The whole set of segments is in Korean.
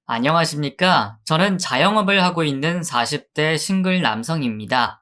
안녕하십니까? 저는 자영업을 하고 있는 40대 싱글 남성입니다.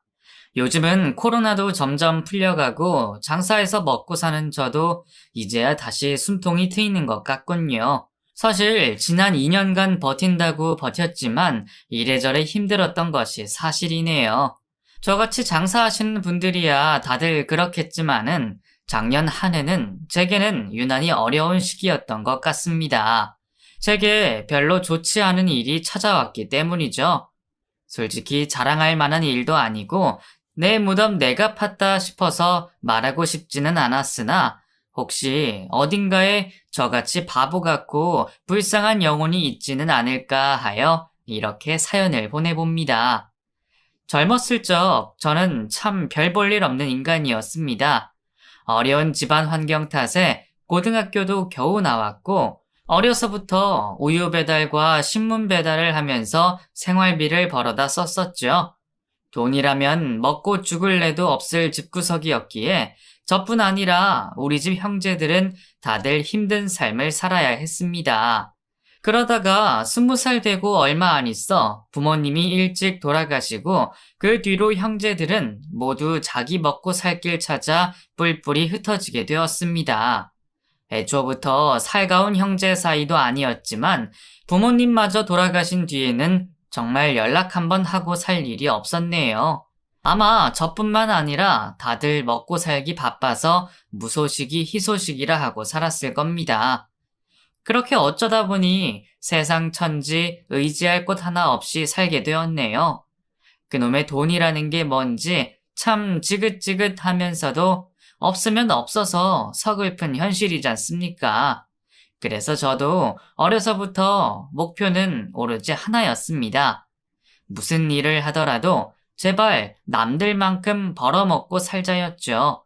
요즘은 코로나도 점점 풀려가고 장사해서 먹고 사는 저도 이제야 다시 숨통이 트이는 것 같군요. 사실 지난 2년간 버틴다고 버텼지만 이래저래 힘들었던 것이 사실이네요. 저같이 장사하시는 분들이야 다들 그렇겠지만은 작년 한 해는 제게는 유난히 어려운 시기였던 것 같습니다. 제게 별로 좋지 않은 일이 찾아왔기 때문이죠. 솔직히 자랑할 만한 일도 아니고 내 무덤 내가 팠다 싶어서 말하고 싶지는 않았으나 혹시 어딘가에 저같이 바보 같고 불쌍한 영혼이 있지는 않을까 하여 이렇게 사연을 보내봅니다. 젊었을 적 저는 참 별 볼 일 없는 인간이었습니다. 어려운 집안 환경 탓에 고등학교도 겨우 나왔고 어려서부터 우유 배달과 신문 배달을 하면서 생활비를 벌어다 썼었죠. 돈이라면 먹고 죽을 애도 없을 집구석이었기에 저뿐 아니라 우리 집 형제들은 다들 힘든 삶을 살아야 했습니다. 그러다가 20살 되고 얼마 안 있어 부모님이 일찍 돌아가시고 그 뒤로 형제들은 모두 자기 먹고 살 길 찾아 뿔뿔이 흩어지게 되었습니다. 애초부터 살가운 형제 사이도 아니었지만 부모님마저 돌아가신 뒤에는 정말 연락 한번 하고 살 일이 없었네요. 아마 저뿐만 아니라 다들 먹고 살기 바빠서 무소식이 희소식이라 하고 살았을 겁니다. 그렇게 어쩌다 보니 세상 천지 의지할 곳 하나 없이 살게 되었네요. 그놈의 돈이라는 게 뭔지 참 지긋지긋하면서도 없으면 없어서 서글픈 현실이지 않습니까? 그래서 저도 어려서부터 목표는 오로지 하나였습니다. 무슨 일을 하더라도 제발 남들만큼 벌어먹고 살자였죠.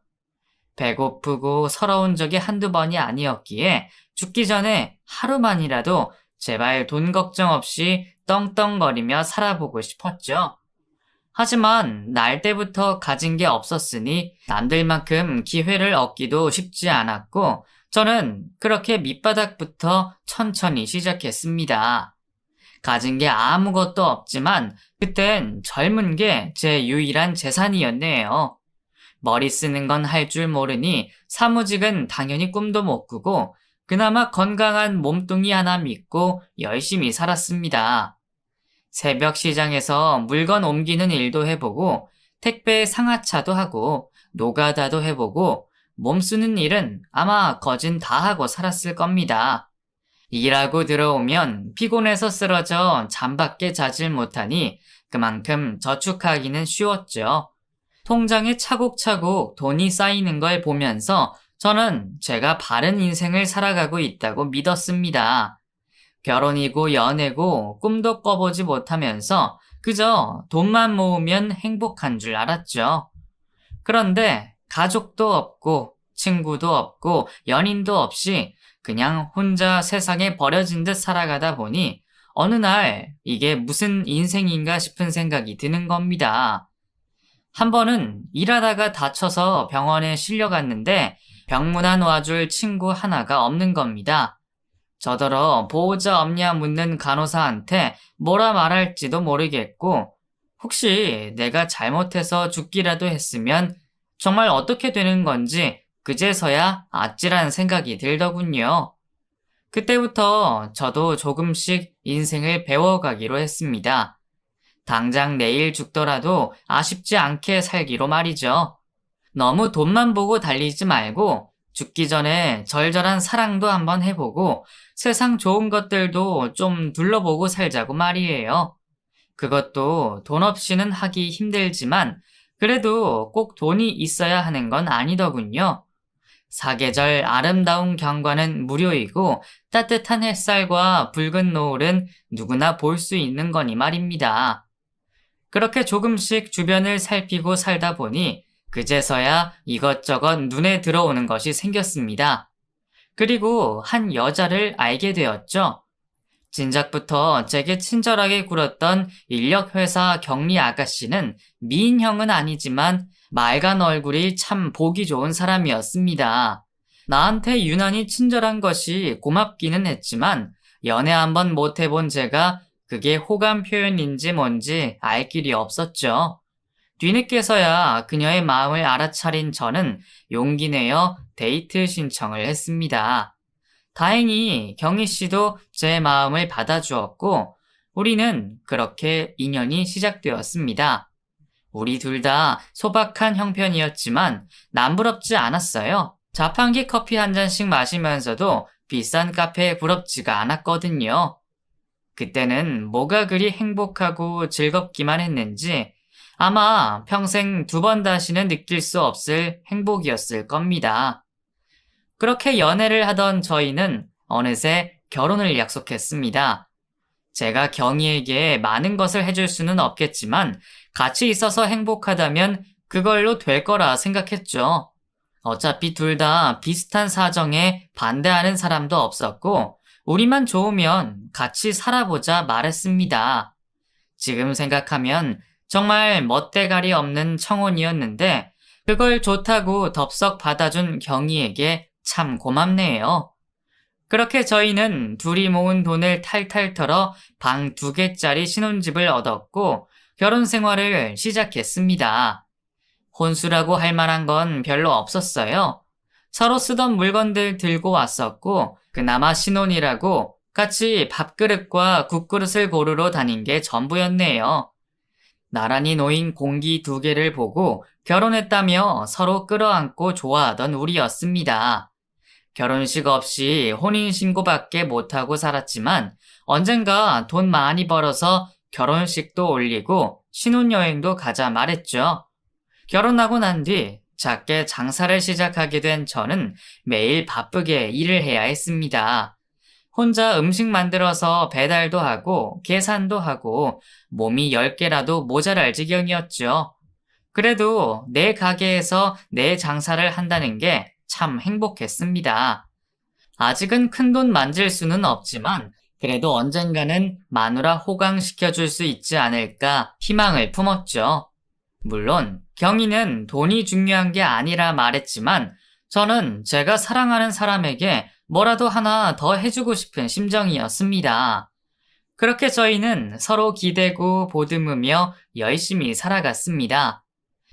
배고프고 서러운 적이 한두 번이 아니었기에 죽기 전에 하루만이라도 제발 돈 걱정 없이 떵떵거리며 살아보고 싶었죠. 하지만 날 때부터 가진 게 없었으니 남들만큼 기회를 얻기도 쉽지 않았고 저는 그렇게 밑바닥부터 천천히 시작했습니다. 가진 게 아무것도 없지만 그땐 젊은 게 제 유일한 재산이었네요. 머리 쓰는 건 할 줄 모르니 사무직은 당연히 꿈도 못 꾸고 그나마 건강한 몸뚱이 하나 믿고 열심히 살았습니다. 새벽 시장에서 물건 옮기는 일도 해보고 택배 상하차도 하고 노가다도 해보고 몸 쓰는 일은 아마 거진 다 하고 살았을 겁니다. 일하고 들어오면 피곤해서 쓰러져 잠밖에 자질 못하니 그만큼 저축하기는 쉬웠죠. 통장에 차곡차곡 돈이 쌓이는 걸 보면서 저는 제가 바른 인생을 살아가고 있다고 믿었습니다. 결혼이고 연애고 꿈도 꿔보지 못하면서 그저 돈만 모으면 행복한 줄 알았죠. 그런데 가족도 없고 친구도 없고 연인도 없이 그냥 혼자 세상에 버려진 듯 살아가다 보니 어느 날 이게 무슨 인생인가 싶은 생각이 드는 겁니다. 한 번은 일하다가 다쳐서 병원에 실려갔는데 병문안 와줄 친구 하나가 없는 겁니다. 저더러 보호자 없냐 묻는 간호사한테 뭐라 말할지도 모르겠고 혹시 내가 잘못해서 죽기라도 했으면 정말 어떻게 되는 건지 그제서야 아찔한 생각이 들더군요. 그때부터 저도 조금씩 인생을 배워가기로 했습니다. 당장 내일 죽더라도 아쉽지 않게 살기로 말이죠. 너무 돈만 보고 달리지 말고 죽기 전에 절절한 사랑도 한번 해보고 세상 좋은 것들도 좀 둘러보고 살자고 말이에요. 그것도 돈 없이는 하기 힘들지만 그래도 꼭 돈이 있어야 하는 건 아니더군요. 사계절 아름다운 경관은 무료이고 따뜻한 햇살과 붉은 노을은 누구나 볼 수 있는 거니 말입니다. 그렇게 조금씩 주변을 살피고 살다 보니 그제서야 이것저것 눈에 들어오는 것이 생겼습니다. 그리고 한 여자를 알게 되었죠. 진작부터 제게 친절하게 굴었던 인력회사 격리 아가씨는 미인형은 아니지만 맑은 얼굴이 참 보기 좋은 사람이었습니다. 나한테 유난히 친절한 것이 고맙기는 했지만 연애 한번 못 해본 제가 그게 호감 표현인지 뭔지 알 길이 없었죠. 뒤늦게서야 그녀의 마음을 알아차린 저는 용기 내어 데이트 신청을 했습니다. 다행히 경희 씨도 제 마음을 받아주었고, 우리는 그렇게 인연이 시작되었습니다. 우리 둘 다 소박한 형편이었지만 남부럽지 않았어요. 자판기 커피 한 잔씩 마시면서도 비싼 카페에 부럽지가 않았거든요. 그때는 뭐가 그리 행복하고 즐겁기만 했는지 아마 평생 두 번 다시는 느낄 수 없을 행복이었을 겁니다. 그렇게 연애를 하던 저희는 어느새 결혼을 약속했습니다. 제가 경희에게 많은 것을 해줄 수는 없겠지만 같이 있어서 행복하다면 그걸로 될 거라 생각했죠. 어차피 둘 다 비슷한 사정에 반대하는 사람도 없었고 우리만 좋으면 같이 살아보자 말했습니다. 지금 생각하면 정말 멋대가리 없는 청혼이었는데 그걸 좋다고 덥석 받아준 경희에게 참 고맙네요. 그렇게 저희는 둘이 모은 돈을 탈탈 털어 방 2개짜리 신혼집을 얻었고 결혼 생활을 시작했습니다. 혼수라고 할 만한 건 별로 없었어요. 서로 쓰던 물건들 들고 왔었고 그나마 신혼이라고 같이 밥그릇과 국그릇을 고르러 다닌 게 전부였네요. 나란히 놓인 공기 2개를 보고 결혼했다며 서로 끌어안고 좋아하던 우리였습니다. 결혼식 없이 혼인신고밖에 못하고 살았지만 언젠가 돈 많이 벌어서 결혼식도 올리고 신혼여행도 가자 말했죠. 결혼하고 난 뒤 작게 장사를 시작하게 된 저는 매일 바쁘게 일을 해야 했습니다. 혼자 음식 만들어서 배달도 하고 계산도 하고 몸이 10개라도 모자랄 지경이었죠. 그래도 내 가게에서 내 장사를 한다는 게 참 행복했습니다. 아직은 큰돈 만질 수는 없지만 그래도 언젠가는 마누라 호강시켜줄 수 있지 않을까 희망을 품었죠. 물론 경희는 돈이 중요한 게 아니라 말했지만 저는 제가 사랑하는 사람에게 뭐라도 하나 더 해주고 싶은 심정이었습니다. 그렇게 저희는 서로 기대고 보듬으며 열심히 살아갔습니다.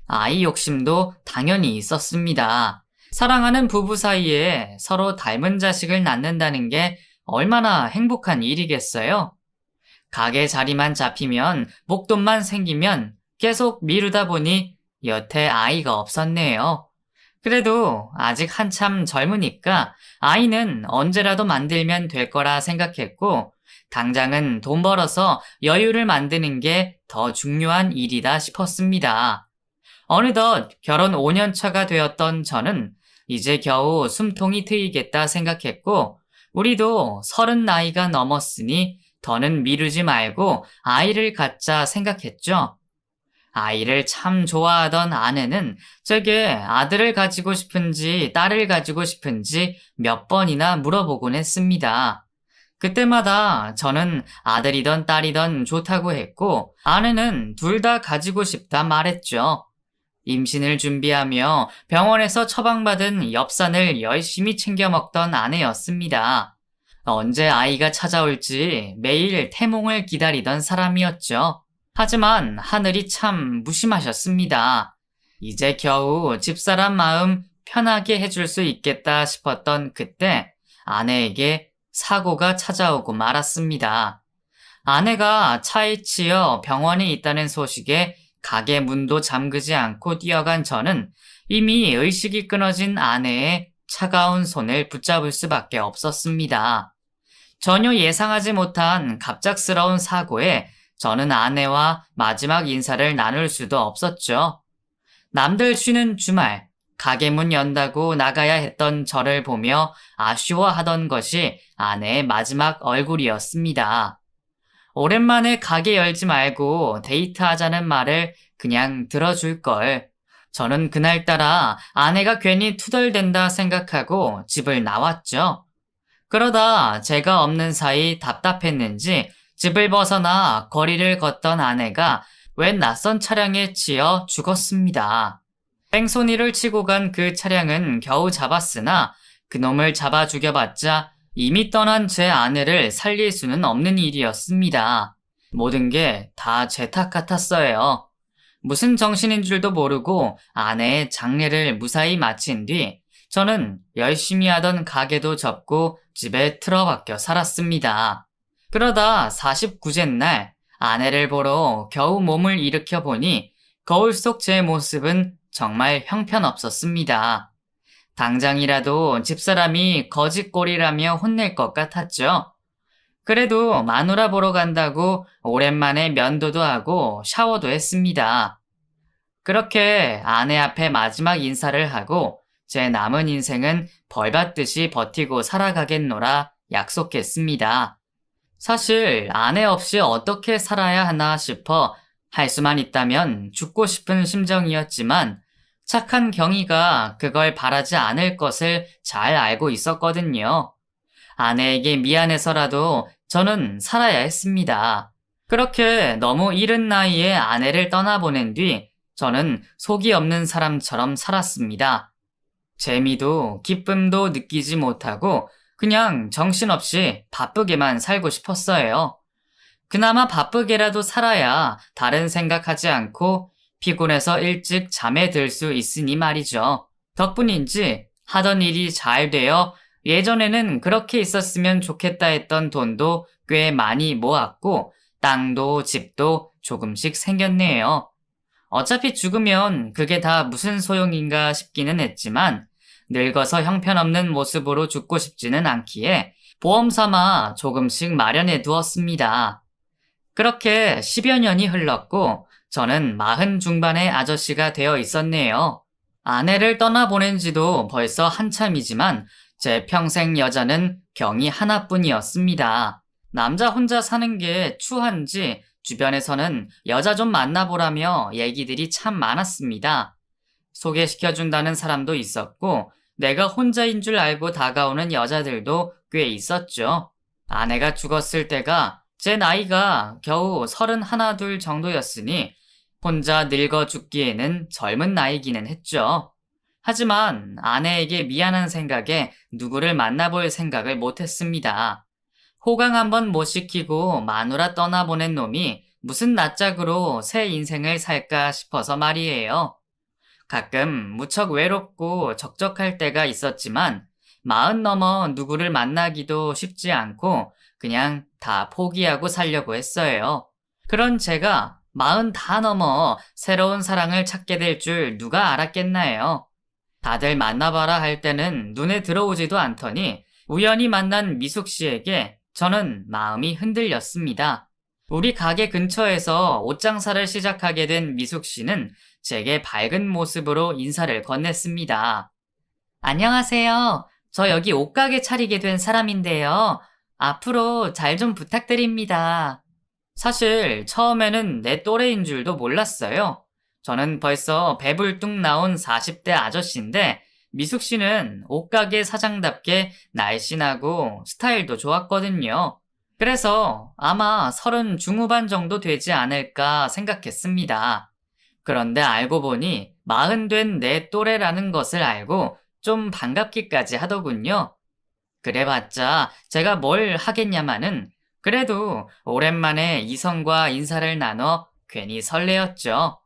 아이 욕심도 당연히 있었습니다. 사랑하는 부부 사이에 서로 닮은 자식을 낳는다는 게 얼마나 행복한 일이겠어요? 가게 자리만 잡히면 목돈만 생기면 계속 미루다 보니 여태 아이가 없었네요. 그래도 아직 한참 젊으니까 아이는 언제라도 만들면 될 거라 생각했고 당장은 돈 벌어서 여유를 만드는 게 더 중요한 일이다 싶었습니다. 어느덧 결혼 5년 차가 되었던 저는 이제 겨우 숨통이 트이겠다 생각했고 우리도 30 나이가 넘었으니 더는 미루지 말고 아이를 갖자 생각했죠. 아이를 참 좋아하던 아내는 제게 아들을 가지고 싶은지 딸을 가지고 싶은지 몇 번이나 물어보곤 했습니다. 그때마다 저는 아들이든 딸이든 좋다고 했고 아내는 둘 다 가지고 싶다 말했죠. 임신을 준비하며 병원에서 처방받은 엽산을 열심히 챙겨 먹던 아내였습니다. 언제 아이가 찾아올지 매일 태몽을 기다리던 사람이었죠. 하지만 하늘이 참 무심하셨습니다. 이제 겨우 집사람 마음 편하게 해줄 수 있겠다 싶었던 그때 아내에게 사고가 찾아오고 말았습니다. 아내가 차에 치여 병원에 있다는 소식에 가게 문도 잠그지 않고 뛰어간 저는 이미 의식이 끊어진 아내의 차가운 손을 붙잡을 수밖에 없었습니다. 전혀 예상하지 못한 갑작스러운 사고에 저는 아내와 마지막 인사를 나눌 수도 없었죠. 남들 쉬는 주말, 가게 문 연다고 나가야 했던 저를 보며 아쉬워하던 것이 아내의 마지막 얼굴이었습니다. 오랜만에 가게 열지 말고 데이트하자는 말을 그냥 들어줄 걸. 저는 그날따라 아내가 괜히 투덜댄다 생각하고 집을 나왔죠. 그러다 제가 없는 사이 답답했는지 집을 벗어나 거리를 걷던 아내가 웬 낯선 차량에 치여 죽었습니다. 뺑소니를 치고 간 그 차량은 겨우 잡았으나 그놈을 잡아 죽여봤자 이미 떠난 제 아내를 살릴 수는 없는 일이었습니다. 모든 게 다 제 탓 같았어요. 무슨 정신인 줄도 모르고 아내의 장례를 무사히 마친 뒤 저는 열심히 하던 가게도 접고 집에 틀어박혀 살았습니다. 그러다 49째 날 아내를 보러 겨우 몸을 일으켜 보니 거울 속 제 모습은 정말 형편없었습니다. 당장이라도 집사람이 거짓골이라며 혼낼 것 같았죠. 그래도 마누라 보러 간다고 오랜만에 면도도 하고 샤워도 했습니다. 그렇게 아내 앞에 마지막 인사를 하고 제 남은 인생은 벌받듯이 버티고 살아가겠노라 약속했습니다. 사실 아내 없이 어떻게 살아야 하나 싶어 할 수만 있다면 죽고 싶은 심정이었지만 착한 경희가 그걸 바라지 않을 것을 잘 알고 있었거든요. 아내에게 미안해서라도 저는 살아야 했습니다. 그렇게 너무 이른 나이에 아내를 떠나보낸 뒤 저는 속이 없는 사람처럼 살았습니다. 재미도 기쁨도 느끼지 못하고 그냥 정신없이 바쁘게만 살고 싶었어요. 그나마 바쁘게라도 살아야 다른 생각하지 않고 피곤해서 일찍 잠에 들 수 있으니 말이죠. 덕분인지 하던 일이 잘 되어 예전에는 그렇게 있었으면 좋겠다 했던 돈도 꽤 많이 모았고 땅도 집도 조금씩 생겼네요. 어차피 죽으면 그게 다 무슨 소용인가 싶기는 했지만 늙어서 형편없는 모습으로 죽고 싶지는 않기에 보험 삼아 조금씩 마련해 두었습니다. 그렇게 10여 년이 흘렀고 저는 40 중반의 아저씨가 되어 있었네요. 아내를 떠나보낸 지도 벌써 한참이지만 제 평생 여자는 경이 하나뿐이었습니다. 남자 혼자 사는 게 추한지 주변에서는 여자 좀 만나보라며 얘기들이 참 많았습니다. 소개시켜준다는 사람도 있었고 내가 혼자인 줄 알고 다가오는 여자들도 꽤 있었죠. 아내가 죽었을 때가 제 나이가 겨우 31, 2 정도였으니 혼자 늙어 죽기에는 젊은 나이기는 했죠. 하지만 아내에게 미안한 생각에 누구를 만나볼 생각을 못했습니다. 호강 한번 못 시키고 마누라 떠나보낸 놈이 무슨 낯짝으로 새 인생을 살까 싶어서 말이에요. 가끔 무척 외롭고 적적할 때가 있었지만 40 넘어 누구를 만나기도 쉽지 않고 그냥 다 포기하고 살려고 했어요. 그런 제가 40 다 넘어 새로운 사랑을 찾게 될 줄 누가 알았겠나요? 다들 만나봐라 할 때는 눈에 들어오지도 않더니 우연히 만난 미숙 씨에게 저는 마음이 흔들렸습니다. 우리 가게 근처에서 옷장사를 시작하게 된 미숙 씨는 제게 밝은 모습으로 인사를 건넸습니다. 안녕하세요. 저 여기 옷가게 차리게 된 사람인데요. 앞으로 잘 좀 부탁드립니다. 사실 처음에는 내 또래인 줄도 몰랐어요. 저는 벌써 배불뚝 나온 40대 아저씨인데 미숙 씨는 옷가게 사장답게 날씬하고 스타일도 좋았거든요. 그래서 아마 30 중후반 정도 되지 않을까 생각했습니다. 그런데 알고 보니 40 된 내 또래라는 것을 알고 좀 반갑기까지 하더군요. 그래봤자 제가 뭘 하겠냐마는 그래도 오랜만에 이성과 인사를 나눠 괜히 설레었죠.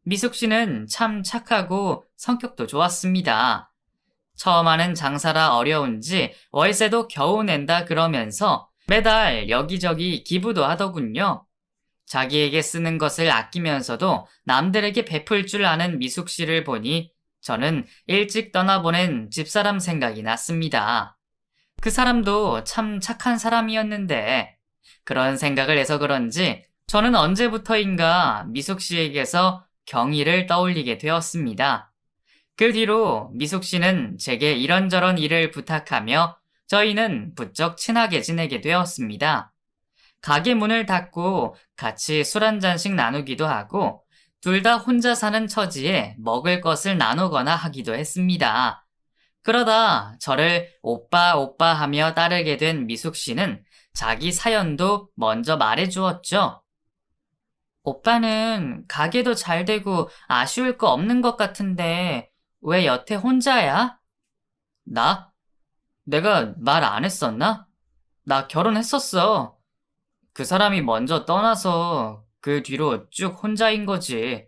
미숙 씨는 참 착하고 성격도 좋았습니다. 처음 하는 장사라 어려운지 월세도 겨우 낸다 그러면서 매달 여기저기 기부도 하더군요. 자기에게 쓰는 것을 아끼면서도 남들에게 베풀 줄 아는 미숙 씨를 보니 저는 일찍 떠나보낸 집사람 생각이 났습니다. 그 사람도 참 착한 사람이었는데 그런 생각을 해서 그런지 저는 언제부터인가 미숙 씨에게서 경의를 떠올리게 되었습니다. 그 뒤로 미숙 씨는 제게 이런저런 일을 부탁하며 저희는 부쩍 친하게 지내게 되었습니다. 가게 문을 닫고 같이 술 한 잔씩 나누기도 하고 둘 다 혼자 사는 처지에 먹을 것을 나누거나 하기도 했습니다. 그러다 저를 오빠 오빠 하며 따르게 된 미숙 씨는 자기 사연도 먼저 말해 주었죠. 오빠는 가게도 잘 되고 아쉬울 거 없는 것 같은데 왜 여태 혼자야? 나? 내가 말 안 했었나? 나 결혼했었어. 그 사람이 먼저 떠나서 그 뒤로 쭉 혼자인 거지.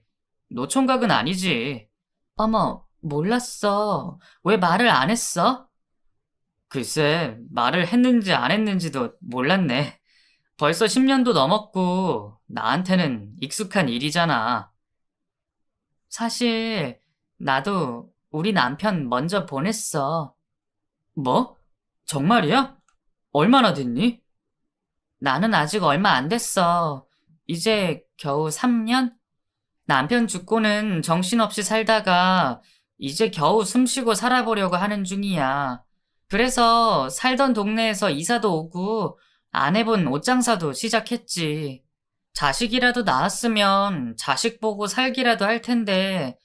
노총각은 아니지. 어머, 몰랐어. 왜 말을 안 했어? 글쎄, 말을 했는지 안 했는지도 몰랐네. 벌써 10년도 넘었고, 나한테는 익숙한 일이잖아. 사실, 나도 우리 남편 먼저 보냈어. 뭐? 정말이야? 얼마나 됐니? 나는 아직 얼마 안 됐어. 이제 겨우 3년? 남편 죽고는 정신없이 살다가 이제 겨우 숨쉬고 살아보려고 하는 중이야. 그래서 살던 동네에서 이사도 오고 안 해본 옷장사도 시작했지. 자식이라도 낳았으면 자식 보고 살기라도 할 텐데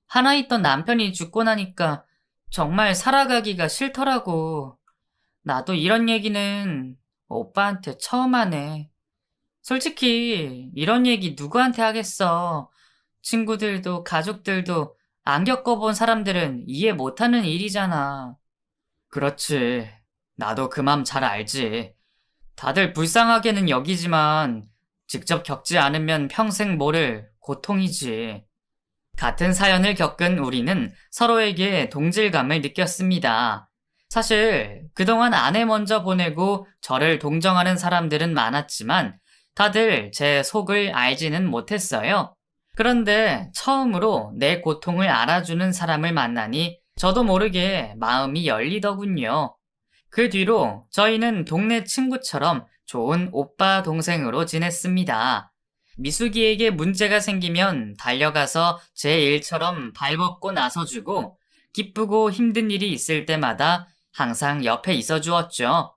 하나 있던 남편이 죽고 나니까 정말 살아가기가 싫더라고. 나도 이런 얘기는 오빠한테 처음 하네. 솔직히 이런 얘기 누구한테 하겠어. 친구들도 가족들도 안 겪어본 사람들은 이해 못하는 일이잖아. 그렇지. 나도 그 맘 잘 알지. 다들 불쌍하게는 여기지만 직접 겪지 않으면 평생 모를 고통이지. 같은 사연을 겪은 우리는 서로에게 동질감을 느꼈습니다. 사실 그동안 아내 먼저 보내고 저를 동정하는 사람들은 많았지만 다들 제 속을 알지는 못했어요. 그런데 처음으로 내 고통을 알아주는 사람을 만나니 저도 모르게 마음이 열리더군요. 그 뒤로 저희는 동네 친구처럼 좋은 오빠 동생으로 지냈습니다. 미숙이에게 문제가 생기면 달려가서 제 일처럼 발벗고 나서주고 기쁘고 힘든 일이 있을 때마다 항상 옆에 있어 주었죠.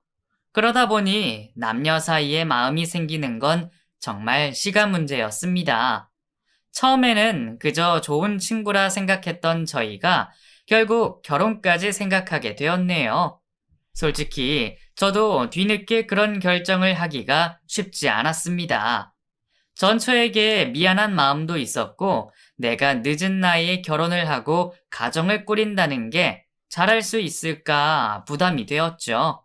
그러다 보니 남녀 사이에 마음이 생기는 건 정말 시간 문제였습니다. 처음에는 그저 좋은 친구라 생각했던 저희가 결국 결혼까지 생각하게 되었네요. 솔직히 저도 뒤늦게 그런 결정을 하기가 쉽지 않았습니다. 전처에게 미안한 마음도 있었고 내가 늦은 나이에 결혼을 하고 가정을 꾸린다는 게 잘할 수 있을까 부담이 되었죠.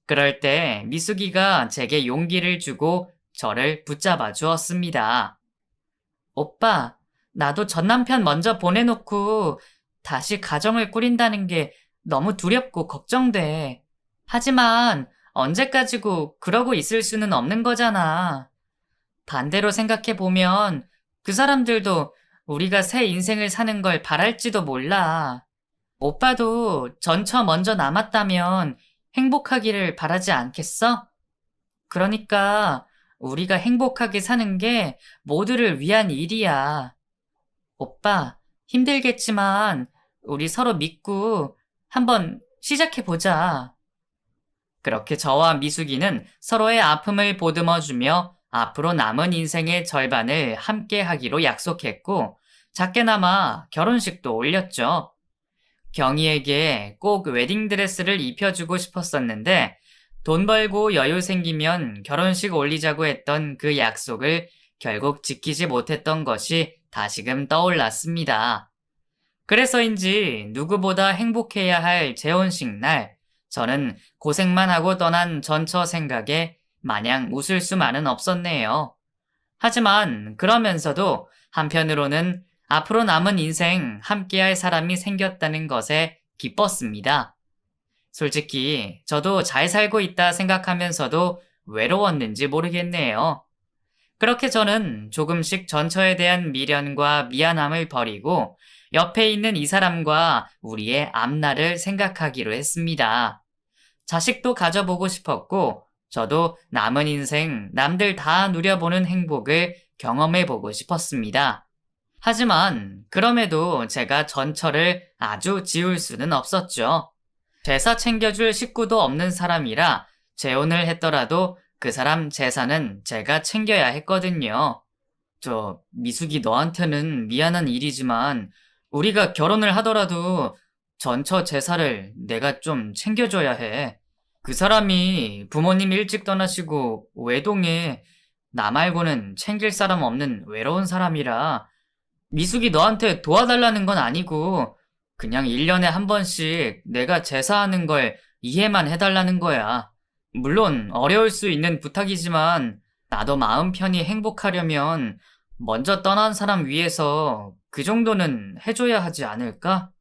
그럴 때 미숙이가 제게 용기를 주고 저를 붙잡아 주었습니다. 오빠, 나도 전 남편 먼저 보내놓고 다시 가정을 꾸린다는 게 너무 두렵고 걱정돼. 하지만 언제까지고 그러고 있을 수는 없는 거잖아. 반대로 생각해보면 그 사람들도 우리가 새 인생을 사는 걸 바랄지도 몰라. 오빠도 전처 먼저 남았다면 행복하기를 바라지 않겠어? 그러니까 우리가 행복하게 사는 게 모두를 위한 일이야. 오빠, 힘들겠지만 우리 서로 믿고 한번 시작해보자. 그렇게 저와 미숙이는 서로의 아픔을 보듬어주며 앞으로 남은 인생의 절반을 함께 하기로 약속했고, 작게나마 결혼식도 올렸죠. 경희에게 꼭 웨딩드레스를 입혀주고 싶었었는데, 돈 벌고 여유 생기면 결혼식 올리자고 했던 그 약속을 결국 지키지 못했던 것이 다시금 떠올랐습니다. 그래서인지 누구보다 행복해야 할 재혼식 날, 저는 고생만 하고 떠난 전처 생각에 마냥 웃을 수만은 없었네요. 하지만 그러면서도 한편으로는 앞으로 남은 인생 함께할 사람이 생겼다는 것에 기뻤습니다. 솔직히 저도 잘 살고 있다 생각하면서도 외로웠는지 모르겠네요. 그렇게 저는 조금씩 전처에 대한 미련과 미안함을 버리고 옆에 있는 이 사람과 우리의 앞날을 생각하기로 했습니다. 자식도 가져보고 싶었고 저도 남은 인생 남들 다 누려보는 행복을 경험해보고 싶었습니다. 하지만 그럼에도 제가 전처를 아주 지울 수는 없었죠. 제사 챙겨줄 식구도 없는 사람이라 재혼을 했더라도 그 사람 재산은 제가 챙겨야 했거든요. 미숙이 너한테는 미안한 일이지만 우리가 결혼을 하더라도 전처 제사를 내가 좀 챙겨줘야 해. 그 사람이 부모님 일찍 떠나시고 외동에 나 말고는 챙길 사람 없는 외로운 사람이라 미숙이 너한테 도와달라는 건 아니고 그냥 1년에 한 번씩 내가 제사하는 걸 이해만 해달라는 거야. 물론 어려울 수 있는 부탁이지만 나도 마음 편히 행복하려면 먼저 떠난 사람 위해서 그 정도는 해줘야 하지 않을까?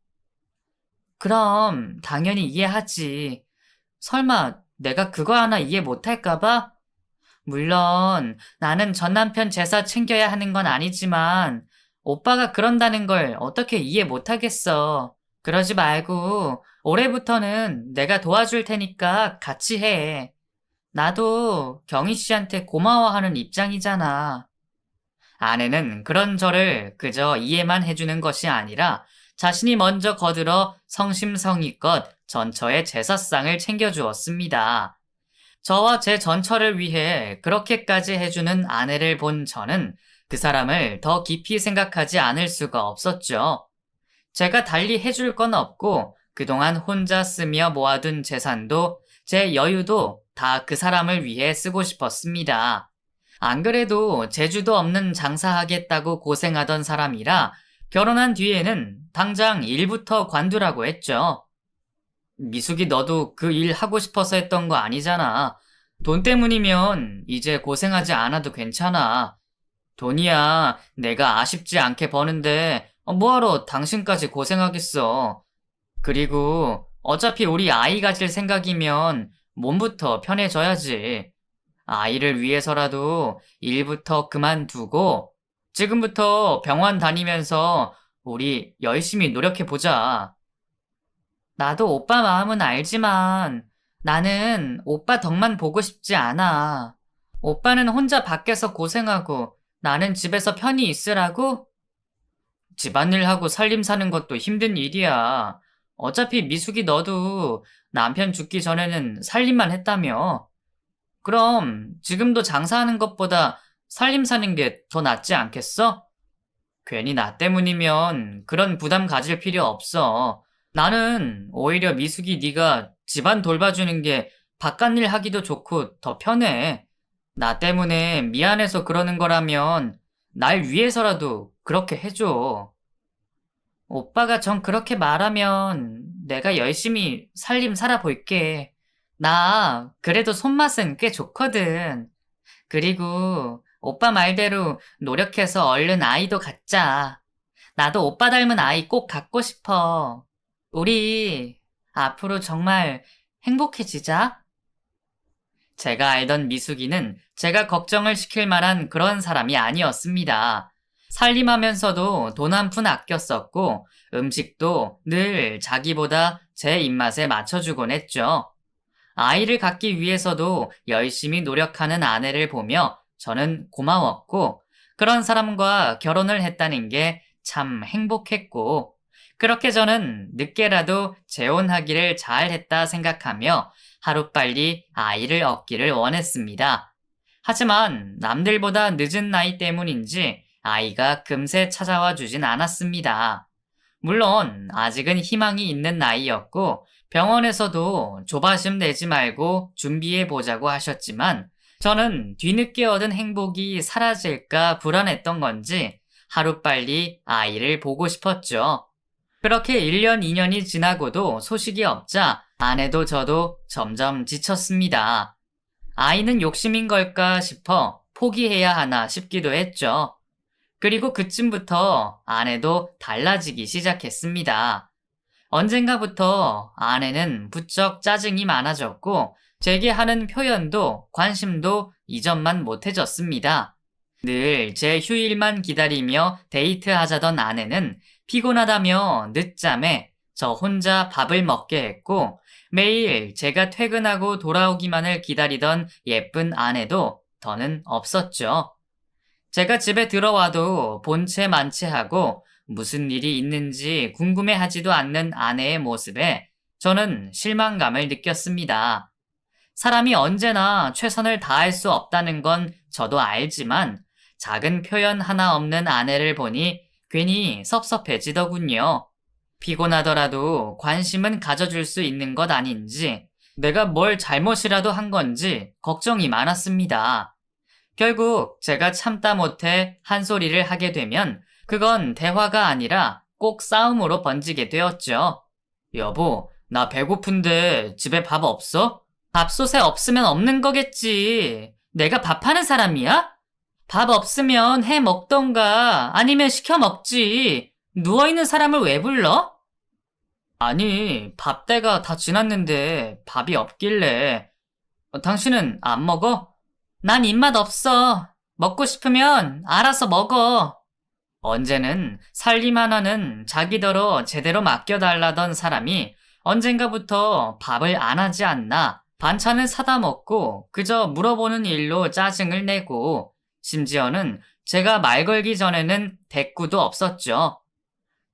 그럼 당연히 이해하지. 설마 내가 그거 하나 이해 못할까봐? 물론 나는 전 남편 제사 챙겨야 하는 건 아니지만 오빠가 그런다는 걸 어떻게 이해 못하겠어. 그러지 말고 올해부터는 내가 도와줄 테니까 같이 해. 나도 경희 씨한테 고마워하는 입장이잖아. 아내는 그런 저를 그저 이해만 해주는 것이 아니라 자신이 먼저 거들어 성심성의껏 전처의 제사상을 챙겨주었습니다. 저와 제 전처를 위해 그렇게까지 해주는 아내를 본 저는 그 사람을 더 깊이 생각하지 않을 수가 없었죠. 제가 달리 해줄 건 없고 그동안 혼자 쓰며 모아둔 재산도 제 여유도 다 그 사람을 위해 쓰고 싶었습니다. 안 그래도 재주도 없는 장사하겠다고 고생하던 사람이라 결혼한 뒤에는 당장 일부터 관두라고 했죠. 미숙이 너도 그 일 하고 싶어서 했던 거 아니잖아. 돈 때문이면 이제 고생하지 않아도 괜찮아. 돈이야 내가 아쉽지 않게 버는데 뭐하러 당신까지 고생하겠어. 그리고 어차피 우리 아이 가질 생각이면 몸부터 편해져야지. 아이를 위해서라도 일부터 그만두고 지금부터 병원 다니면서 우리 열심히 노력해보자. 나도 오빠 마음은 알지만 나는 오빠 덕만 보고 싶지 않아. 오빠는 혼자 밖에서 고생하고 나는 집에서 편히 있으라고? 집안일하고 살림 사는 것도 힘든 일이야. 어차피 미숙이 너도 남편 죽기 전에는 살림만 했다며. 그럼 지금도 장사하는 것보다 살림 사는 게 더 낫지 않겠어? 괜히 나 때문이면 그런 부담 가질 필요 없어. 나는 오히려 미숙이 네가 집안 돌봐주는 게 바깥일 하기도 좋고 더 편해. 나 때문에 미안해서 그러는 거라면 날 위해서라도 그렇게 해줘. 오빠가 전 그렇게 말하면 내가 열심히 살림 살아볼게. 나 그래도 손맛은 꽤 좋거든. 그리고 오빠 말대로 노력해서 얼른 아이도 갖자. 나도 오빠 닮은 아이 꼭 갖고 싶어. 우리 앞으로 정말 행복해지자. 제가 알던 미숙이는 제가 걱정을 시킬 만한 그런 사람이 아니었습니다. 살림하면서도 돈 한 푼 아껴 썼고 음식도 늘 자기보다 제 입맛에 맞춰주곤 했죠. 아이를 갖기 위해서도 열심히 노력하는 아내를 보며 저는 고마웠고 그런 사람과 결혼을 했다는 게 참 행복했고 그렇게 저는 늦게라도 재혼하기를 잘했다 생각하며 하루빨리 아이를 얻기를 원했습니다. 하지만 남들보다 늦은 나이 때문인지 아이가 금세 찾아와 주진 않았습니다. 물론 아직은 희망이 있는 나이였고 병원에서도 조바심 내지 말고 준비해 보자고 하셨지만 저는 뒤늦게 얻은 행복이 사라질까 불안했던 건지 하루빨리 아이를 보고 싶었죠. 그렇게 1년, 2년이 지나고도 소식이 없자 아내도 저도 점점 지쳤습니다. 아이는 욕심인 걸까 싶어 포기해야 하나 싶기도 했죠. 그리고 그쯤부터 아내도 달라지기 시작했습니다. 언젠가부터 아내는 부쩍 짜증이 많아졌고 제게 하는 표현도 관심도 이전만 못해졌습니다. 늘 제 휴일만 기다리며 데이트하자던 아내는 피곤하다며 늦잠에 저 혼자 밥을 먹게 했고 매일 제가 퇴근하고 돌아오기만을 기다리던 예쁜 아내도 더는 없었죠. 제가 집에 들어와도 본체 만체하고 무슨 일이 있는지 궁금해하지도 않는 아내의 모습에 저는 실망감을 느꼈습니다. 사람이 언제나 최선을 다할 수 없다는 건 저도 알지만 작은 표현 하나 없는 아내를 보니 괜히 섭섭해지더군요. 피곤하더라도 관심은 가져줄 수 있는 것 아닌지 내가 뭘 잘못이라도 한 건지 걱정이 많았습니다. 결국 제가 참다 못해 한 소리를 하게 되면 그건 대화가 아니라 꼭 싸움으로 번지게 되었죠. 여보, 나 배고픈데 집에 밥 없어? 밥솥에 없으면 없는 거겠지. 내가 밥하는 사람이야? 밥 없으면 해 먹던가 아니면 시켜 먹지. 누워있는 사람을 왜 불러? 아니, 밥 때가 다 지났는데 밥이 없길래. 당신은 안 먹어? 난 입맛 없어. 먹고 싶으면 알아서 먹어. 언제는 살림 하나는 자기더러 제대로 맡겨달라던 사람이 언젠가부터 밥을 안 하지 않나 반찬을 사다 먹고 그저 물어보는 일로 짜증을 내고 심지어는 제가 말 걸기 전에는 대꾸도 없었죠.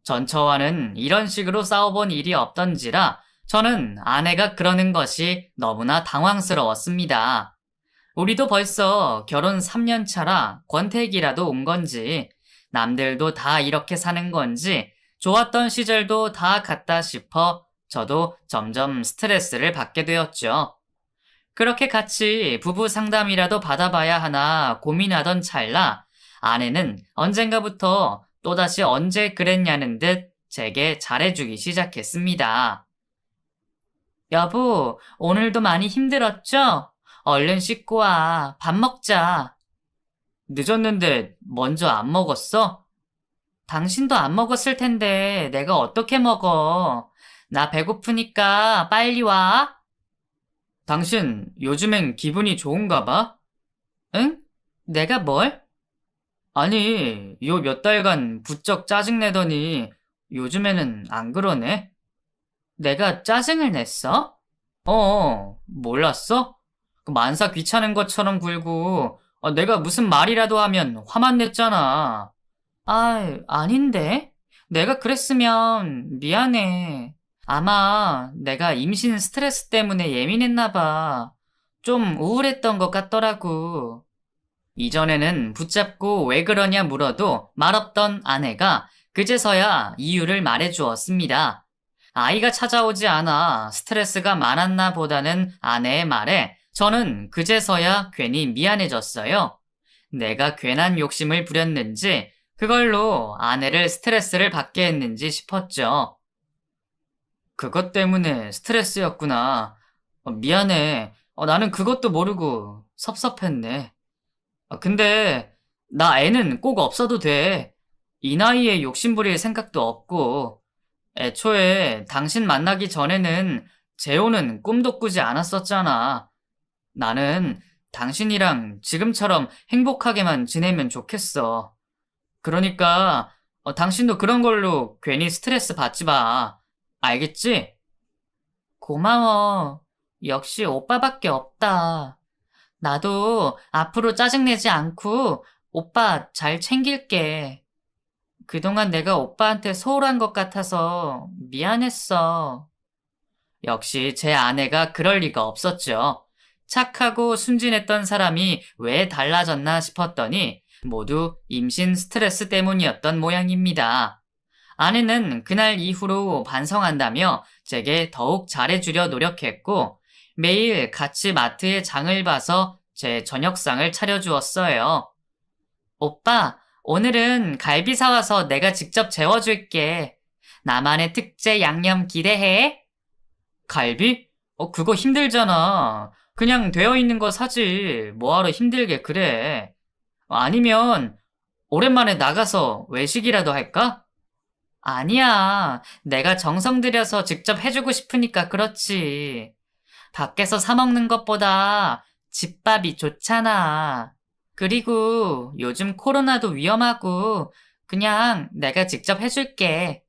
전처와는 이런 식으로 싸워본 일이 없던지라 저는 아내가 그러는 것이 너무나 당황스러웠습니다. 우리도 벌써 결혼 3년 차라 권태기라도 온 건지 남들도 다 이렇게 사는 건지 좋았던 시절도 다 갔다 싶어 저도 점점 스트레스를 받게 되었죠. 그렇게 같이 부부 상담이라도 받아봐야 하나 고민하던 찰나 아내는 언젠가부터 또다시 언제 그랬냐는 듯 제게 잘해주기 시작했습니다. 여보, 오늘도 많이 힘들었죠? 얼른 씻고 와. 밥 먹자. 늦었는데 먼저 안 먹었어? 당신도 안 먹었을 텐데 내가 어떻게 먹어? 나 배고프니까 빨리 와. 당신 요즘엔 기분이 좋은가 봐? 응? 내가 뭘? 아니, 요 몇 달간 부쩍 짜증내더니 요즘에는 안 그러네? 내가 짜증을 냈어? 몰랐어? 그 만사 귀찮은 것처럼 굴고 내가 무슨 말이라도 하면 화만 냈잖아. 아, 아닌데? 내가 그랬으면 미안해. 아마 내가 임신 스트레스 때문에 예민했나 봐. 좀 우울했던 것 같더라고. 이전에는 붙잡고 왜 그러냐 물어도 말없던 아내가 그제서야 이유를 말해 주었습니다. 아이가 찾아오지 않아 스트레스가 많았나 보다는 아내의 말에 저는 그제서야 괜히 미안해졌어요. 내가 괜한 욕심을 부렸는지 그걸로 아내를 스트레스를 받게 했는지 싶었죠. 그것 때문에 스트레스였구나. 미안해. 나는 그것도 모르고 섭섭했네. 근데 나 애는 꼭 없어도 돼. 이 나이에 욕심부릴 생각도 없고 애초에 당신 만나기 전에는 재혼은 꿈도 꾸지 않았었잖아. 나는 당신이랑 지금처럼 행복하게만 지내면 좋겠어. 그러니까 당신도 그런 걸로 괜히 스트레스 받지 마. 알겠지? 고마워. 역시 오빠밖에 없다. 나도 앞으로 짜증내지 않고 오빠 잘 챙길게. 그동안 내가 오빠한테 소홀한 것 같아서 미안했어. 역시 제 아내가 그럴 리가 없었죠. 착하고 순진했던 사람이 왜 달라졌나 싶었더니 모두 임신 스트레스 때문이었던 모양입니다. 아내는 그날 이후로 반성한다며 제게 더욱 잘해주려 노력했고 매일 같이 마트에 장을 봐서 제 저녁상을 차려주었어요. 오빠, 오늘은 갈비 사와서 내가 직접 재워줄게. 나만의 특제 양념 기대해. 갈비? 그거 힘들잖아. 그냥 되어 있는 거 사지. 뭐하러 힘들게 그래. 아니면 오랜만에 나가서 외식이라도 할까? 아니야. 내가 정성 들여서 직접 해주고 싶으니까 그렇지. 밖에서 사 먹는 것보다 집밥이 좋잖아. 그리고 요즘 코로나도 위험하고 그냥 내가 직접 해줄게.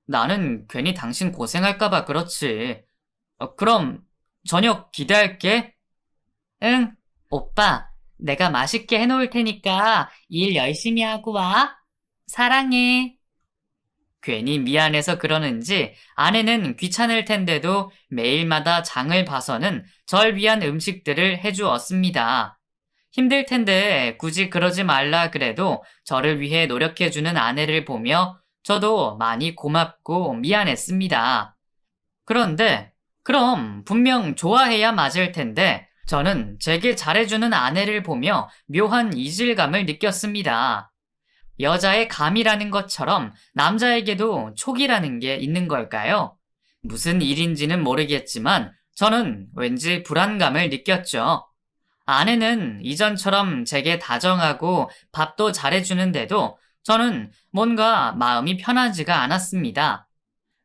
나는 괜히 당신 고생할까봐 그렇지. 그럼 저녁 기대할게. 응, 오빠, 내가 맛있게 해놓을 테니까 일 열심히 하고 와. 사랑해. 괜히 미안해서 그러는지 아내는 귀찮을 텐데도 매일마다 장을 봐서는 절 위한 음식들을 해주었습니다. 힘들 텐데 굳이 그러지 말라 그래도 저를 위해 노력해주는 아내를 보며 저도 많이 고맙고 미안했습니다. 그런데 그럼 분명 좋아해야 맞을 텐데 저는 제게 잘해주는 아내를 보며 묘한 이질감을 느꼈습니다. 여자의 감이라는 것처럼 남자에게도 촉이라는 게 있는 걸까요? 무슨 일인지는 모르겠지만 저는 왠지 불안감을 느꼈죠. 아내는 이전처럼 제게 다정하고 밥도 잘해주는데도 저는 뭔가 마음이 편하지가 않았습니다.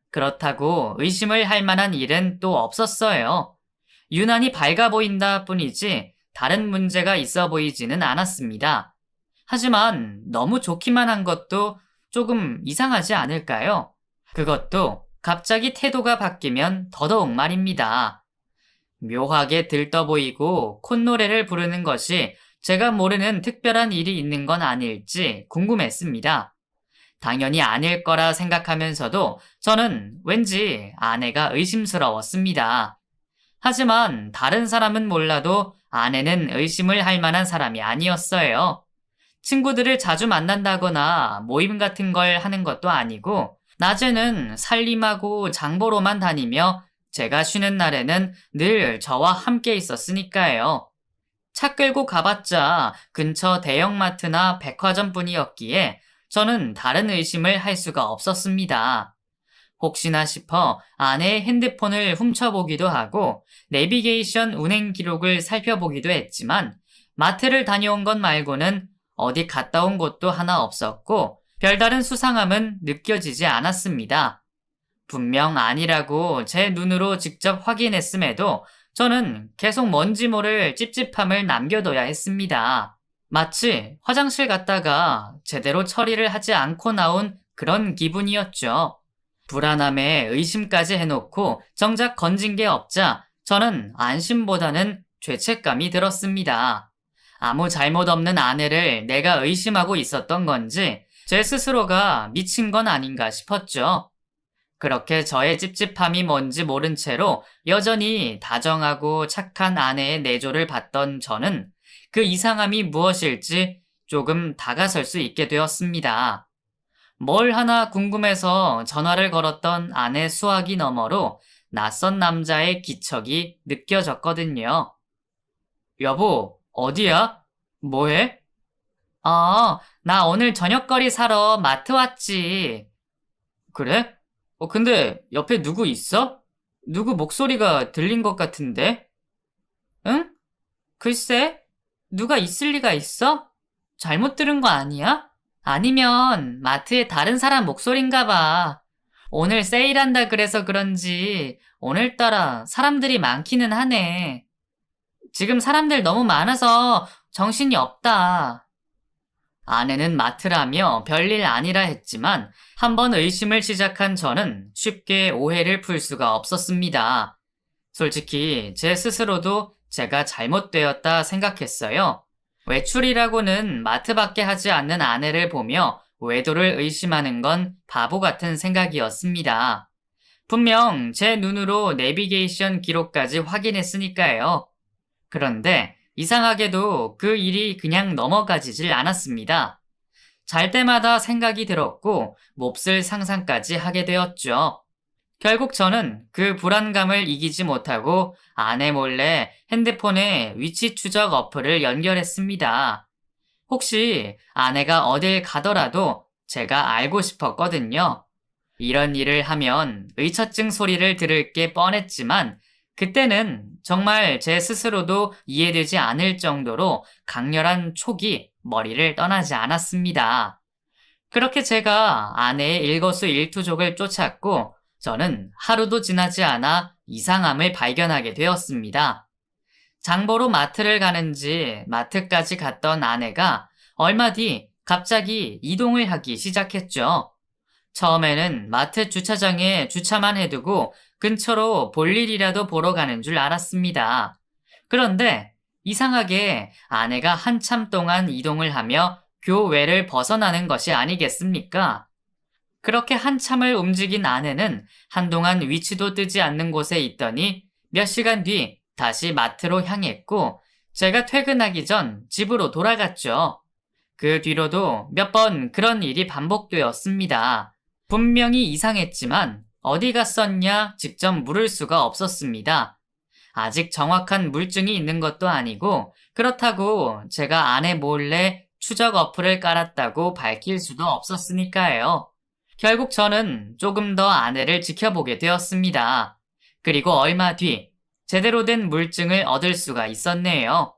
그렇다고 의심을 할 만한 일은 또 없었어요. 유난히 밝아 보인다 뿐이지 다른 문제가 있어 보이지는 않았습니다. 하지만 너무 좋기만 한 것도 조금 이상하지 않을까요? 그것도 갑자기 태도가 바뀌면 더더욱 말입니다. 묘하게 들떠 보이고 콧노래를 부르는 것이 제가 모르는 특별한 일이 있는 건 아닐지 궁금했습니다. 당연히 아닐 거라 생각하면서도 저는 왠지 아내가 의심스러웠습니다. 하지만 다른 사람은 몰라도 아내는 의심을 할 만한 사람이 아니었어요. 친구들을 자주 만난다거나 모임 같은 걸 하는 것도 아니고, 낮에는 살림하고 장보러만 다니며 제가 쉬는 날에는 늘 저와 함께 있었으니까요. 차 끌고 가봤자 근처 대형마트나 백화점뿐이었기에 저는 다른 의심을 할 수가 없었습니다. 혹시나 싶어 아내의 핸드폰을 훔쳐보기도 하고 내비게이션 운행 기록을 살펴보기도 했지만 마트를 다녀온 것 말고는 어디 갔다 온 곳도 하나 없었고 별다른 수상함은 느껴지지 않았습니다. 분명 아니라고 제 눈으로 직접 확인했음에도 저는 계속 뭔지 모를 찝찝함을 남겨둬야 했습니다. 마치 화장실 갔다가 제대로 처리를 하지 않고 나온 그런 기분이었죠. 불안함에 의심까지 해놓고 정작 건진 게 없자 저는 안심보다는 죄책감이 들었습니다. 아무 잘못 없는 아내를 내가 의심하고 있었던 건지 제 스스로가 미친 건 아닌가 싶었죠. 그렇게 저의 찝찝함이 뭔지 모른 채로 여전히 다정하고 착한 아내의 내조를 받던 저는 그 이상함이 무엇일지 조금 다가설 수 있게 되었습니다. 뭘 하나 궁금해서 전화를 걸었던 아내 수화기 너머로 낯선 남자의 기척이 느껴졌거든요. 여보, 어디야? 뭐해? 나 오늘 저녁거리 사러 마트 왔지. 그래? 근데 옆에 누구 있어? 누구 목소리가 들린 것 같은데? 응? 글쎄, 누가 있을 리가 있어? 잘못 들은 거 아니야? 아니면 마트에 다른 사람 목소린가 봐. 오늘 세일한다 그래서 그런지 오늘따라 사람들이 많기는 하네. 지금 사람들 너무 많아서 정신이 없다. 아내는 마트라며 별일 아니라 했지만 한번 의심을 시작한 저는 쉽게 오해를 풀 수가 없었습니다. 솔직히 제 스스로도 제가 잘못되었다 생각했어요. 외출이라고는 마트밖에 하지 않는 아내를 보며 외도를 의심하는 건 바보 같은 생각이었습니다. 분명 제 눈으로 내비게이션 기록까지 확인했으니까요. 그런데 이상하게도 그 일이 그냥 넘어가지질 않았습니다. 잘 때마다 생각이 들었고 몹쓸 상상까지 하게 되었죠. 결국 저는 그 불안감을 이기지 못하고 아내 몰래 핸드폰에 위치 추적 어플을 연결했습니다. 혹시 아내가 어딜 가더라도 제가 알고 싶었거든요. 이런 일을 하면 의처증 소리를 들을 게 뻔했지만 그때는 정말 제 스스로도 이해되지 않을 정도로 강렬한 촉이 머리를 떠나지 않았습니다. 그렇게 제가 아내의 일거수일투족을 쫓았고 저는 하루도 지나지 않아 이상함을 발견하게 되었습니다. 장보러 마트를 가는지 마트까지 갔던 아내가 얼마 뒤 갑자기 이동을 하기 시작했죠. 처음에는 마트 주차장에 주차만 해두고 근처로 볼일이라도 보러 가는 줄 알았습니다. 그런데 이상하게 아내가 한참 동안 이동을 하며 교외를 벗어나는 것이 아니겠습니까? 그렇게 한참을 움직인 아내는 한동안 위치도 뜨지 않는 곳에 있더니 몇 시간 뒤 다시 마트로 향했고 제가 퇴근하기 전 집으로 돌아갔죠. 그 뒤로도 몇 번 그런 일이 반복되었습니다. 분명히 이상했지만 어디 갔었냐 직접 물을 수가 없었습니다. 아직 정확한 물증이 있는 것도 아니고 그렇다고 제가 아내 몰래 추적 어플을 깔았다고 밝힐 수도 없었으니까요. 결국 저는 조금 더 아내를 지켜보게 되었습니다. 그리고 얼마 뒤 제대로 된 물증을 얻을 수가 있었네요.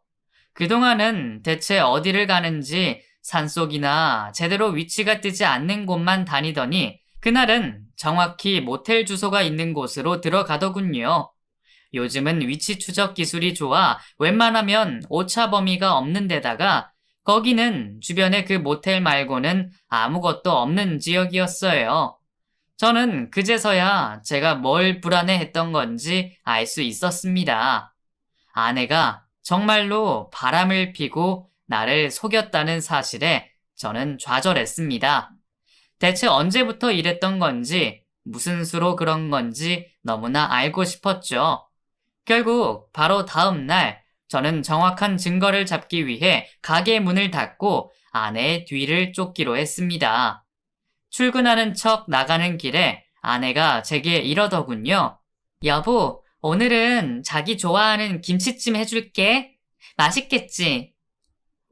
그동안은 대체 어디를 가는지 산속이나 제대로 위치가 뜨지 않는 곳만 다니더니 그날은 정확히 모텔 주소가 있는 곳으로 들어가더군요. 요즘은 위치 추적 기술이 좋아 웬만하면 오차 범위가 없는 데다가 거기는 주변에 그 모텔 말고는 아무것도 없는 지역이었어요. 저는 그제서야 제가 뭘 불안해했던 건지 알 수 있었습니다. 아내가 정말로 바람을 피고 나를 속였다는 사실에 저는 좌절했습니다. 대체 언제부터 이랬던 건지, 무슨 수로 그런 건지 너무나 알고 싶었죠. 결국 바로 다음 날 저는 정확한 증거를 잡기 위해 가게 문을 닫고 아내의 뒤를 쫓기로 했습니다. 출근하는 척 나가는 길에 아내가 제게 이러더군요. 여보, 오늘은 자기 좋아하는 김치찜 해줄게. 맛있겠지?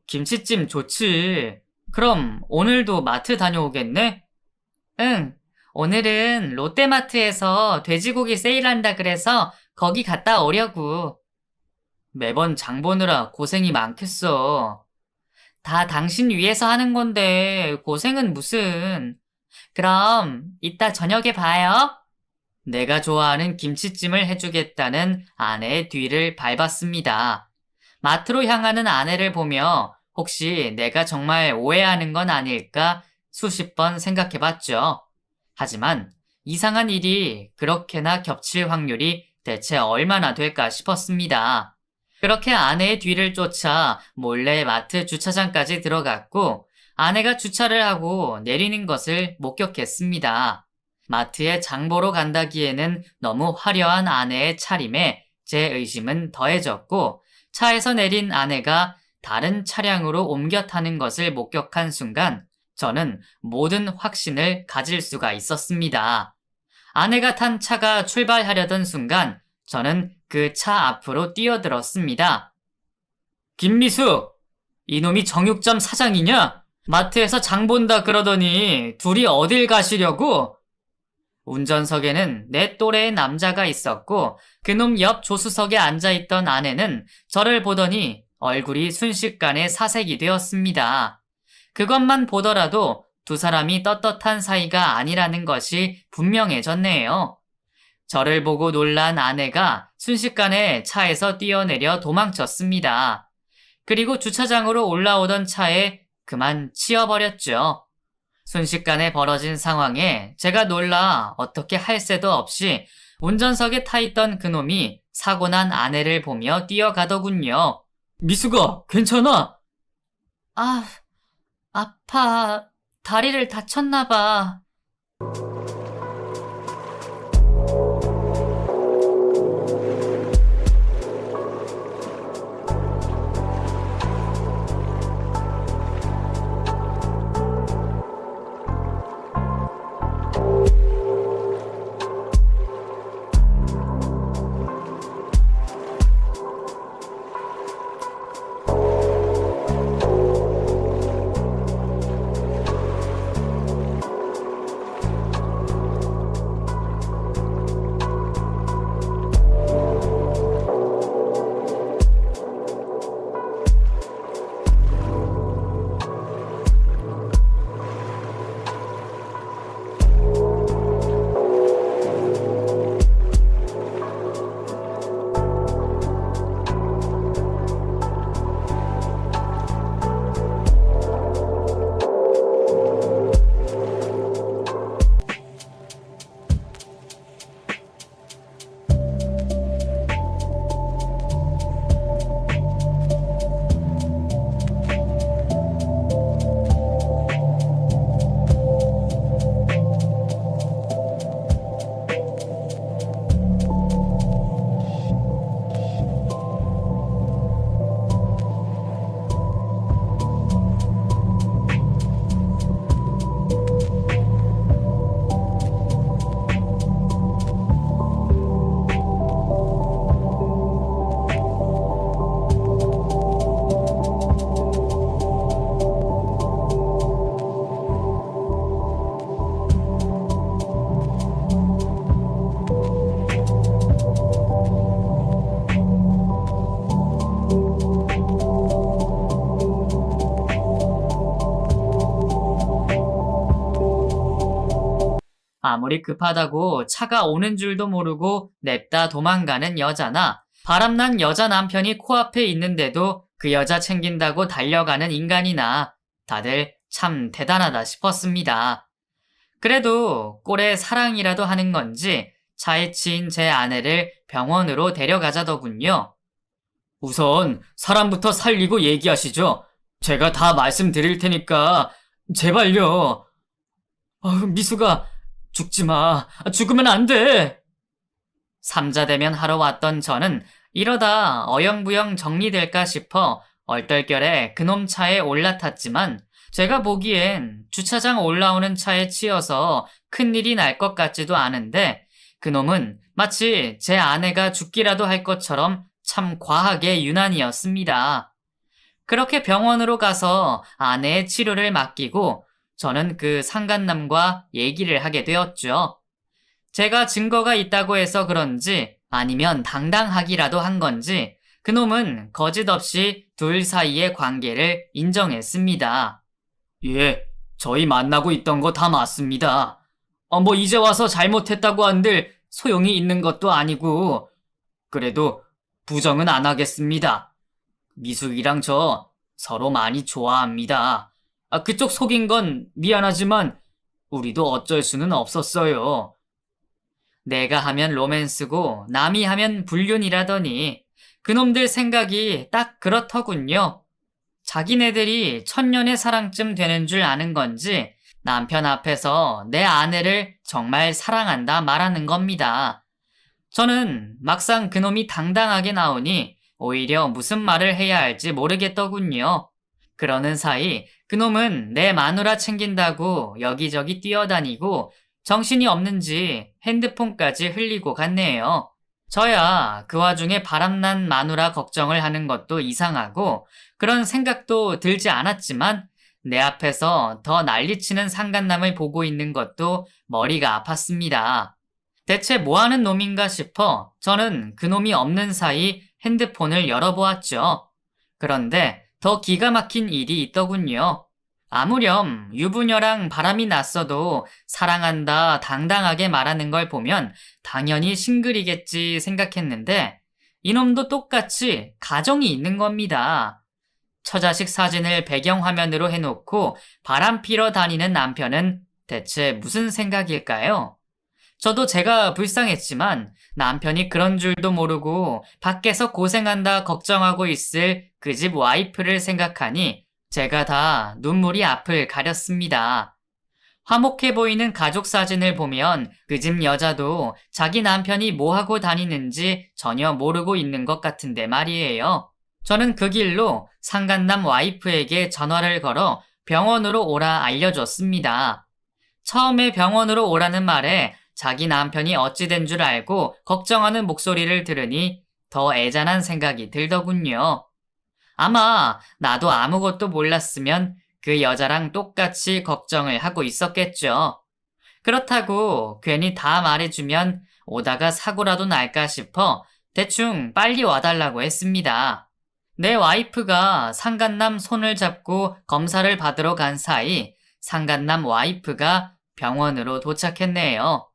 김치찜 좋지. 그럼 오늘도 마트 다녀오겠네? 응, 오늘은 롯데마트에서 돼지고기 세일한다 그래서 거기 갔다 오려고. 매번 장 보느라 고생이 많겠어. 다 당신 위해서 하는 건데 고생은 무슨. 그럼 이따 저녁에 봐요. 내가 좋아하는 김치찜을 해주겠다는 아내의 뒤를 밟았습니다. 마트로 향하는 아내를 보며 혹시 내가 정말 오해하는 건 아닐까 수십 번 생각해봤죠. 하지만 이상한 일이 그렇게나 겹칠 확률이 대체 얼마나 될까 싶었습니다. 그렇게 아내의 뒤를 쫓아 몰래 마트 주차장까지 들어갔고 아내가 주차를 하고 내리는 것을 목격했습니다. 마트에 장 보러 간다기에는 너무 화려한 아내의 차림에 제 의심은 더해졌고 차에서 내린 아내가 다른 차량으로 옮겨 타는 것을 목격한 순간 저는 모든 확신을 가질 수가 있었습니다. 아내가 탄 차가 출발하려던 순간 저는 그 차 앞으로 뛰어들었습니다. 김미수, 이놈이 정육점 사장이냐? 마트에서 장 본다 그러더니 둘이 어딜 가시려고? 운전석에는 내 또래의 남자가 있었고 그놈 옆 조수석에 앉아있던 아내는 저를 보더니 얼굴이 순식간에 사색이 되었습니다. 그것만 보더라도 두 사람이 떳떳한 사이가 아니라는 것이 분명해졌네요. 저를 보고 놀란 아내가 순식간에 차에서 뛰어내려 도망쳤습니다. 그리고 주차장으로 올라오던 차에 그만 치여버렸죠. 순식간에 벌어진 상황에 제가 놀라 어떻게 할 새도 없이 운전석에 타있던 그놈이 사고난 아내를 보며 뛰어가더군요. 미수가 괜찮아? 아, 아파. 다리를 다쳤나 봐. 아무리 급하다고 차가 오는 줄도 모르고 냅다 도망가는 여자나 바람난 여자 남편이 코앞에 있는데도 그 여자 챙긴다고 달려가는 인간이나 다들 참 대단하다 싶었습니다. 그래도 꼴의 사랑이라도 하는 건지 차에 치인 제 아내를 병원으로 데려가자더군요. 우선 사람부터 살리고 얘기하시죠. 제가 다 말씀드릴 테니까 제발요. 미수가 죽지 마. 죽으면 안 돼. 삼자대면 하러 왔던 저는 이러다 어영부영 정리될까 싶어 얼떨결에 그놈 차에 올라탔지만 제가 보기엔 주차장 올라오는 차에 치여서 큰일이 날 것 같지도 않은데 그놈은 마치 제 아내가 죽기라도 할 것처럼 참 과하게 유난이었습니다. 그렇게 병원으로 가서 아내의 치료를 맡기고 저는 그 상간남과 얘기를 하게 되었죠. 제가 증거가 있다고 해서 그런지 아니면 당당하기라도 한 건지 그놈은 거짓없이 둘 사이의 관계를 인정했습니다. 예, 저희 만나고 있던 거 다 맞습니다. 이제 와서 잘못했다고 한들 소용이 있는 것도 아니고 그래도 부정은 안 하겠습니다. 미숙이랑 저 서로 많이 좋아합니다. 그쪽 속인 건 미안하지만 우리도 어쩔 수는 없었어요. 내가 하면 로맨스고 남이 하면 불륜이라더니 그놈들 생각이 딱 그렇더군요. 자기네들이 천년의 사랑쯤 되는 줄 아는 건지 남편 앞에서 내 아내를 정말 사랑한다 말하는 겁니다. 저는 막상 그놈이 당당하게 나오니 오히려 무슨 말을 해야 할지 모르겠더군요. 그러는 사이 그놈은 내 마누라 챙긴다고 여기저기 뛰어다니고 정신이 없는지 핸드폰까지 흘리고 갔네요. 저야 그 와중에 바람난 마누라 걱정을 하는 것도 이상하고 그런 생각도 들지 않았지만 내 앞에서 더 난리치는 상간남을 보고 있는 것도 머리가 아팠습니다. 대체 뭐하는 놈인가 싶어 저는 그놈이 없는 사이 핸드폰을 열어보았죠. 그런데 더 기가 막힌 일이 있더군요. 아무렴 유부녀랑 바람이 났어도 사랑한다 당당하게 말하는 걸 보면 당연히 싱글이겠지 생각했는데 이놈도 똑같이 가정이 있는 겁니다. 처자식 사진을 배경화면으로 해놓고 바람 피러 다니는 남편은 대체 무슨 생각일까요? 저도 제가 불쌍했지만 남편이 그런 줄도 모르고 밖에서 고생한다 걱정하고 있을 그 집 와이프를 생각하니 제가 다 눈물이 앞을 가렸습니다. 화목해 보이는 가족 사진을 보면 그 집 여자도 자기 남편이 뭐하고 다니는지 전혀 모르고 있는 것 같은데 말이에요. 저는 그 길로 상간남 와이프에게 전화를 걸어 병원으로 오라 알려줬습니다. 처음에 병원으로 오라는 말에 자기 남편이 어찌 된 줄 알고 걱정하는 목소리를 들으니 더 애잔한 생각이 들더군요. 아마 나도 아무것도 몰랐으면 그 여자랑 똑같이 걱정을 하고 있었겠죠. 그렇다고 괜히 다 말해주면 오다가 사고라도 날까 싶어 대충 빨리 와달라고 했습니다. 내 와이프가 상간남 손을 잡고 검사를 받으러 간 사이 상간남 와이프가 병원으로 도착했네요.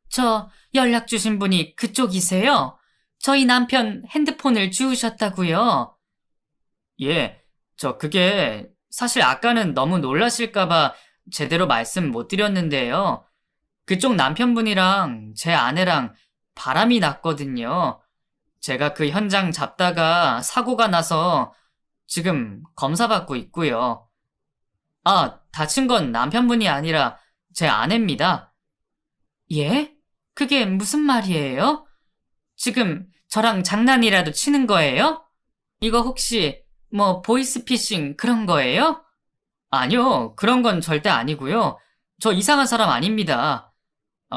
저 연락 주신 분이 그쪽이세요? 저희 남편 핸드폰을 주우셨다고요? 예, 그게 사실 아까는 너무 놀라실까봐 제대로 말씀 못 드렸는데요. 그쪽 남편분이랑 제 아내랑 바람이 났거든요. 제가 그 현장 잡다가 사고가 나서 지금 검사받고 있고요. 다친 건 남편분이 아니라 제 아내입니다. 예? 그게 무슨 말이에요? 지금 저랑 장난이라도 치는 거예요? 이거 혹시 보이스피싱 그런 거예요? 아니요, 그런 건 절대 아니고요. 저 이상한 사람 아닙니다.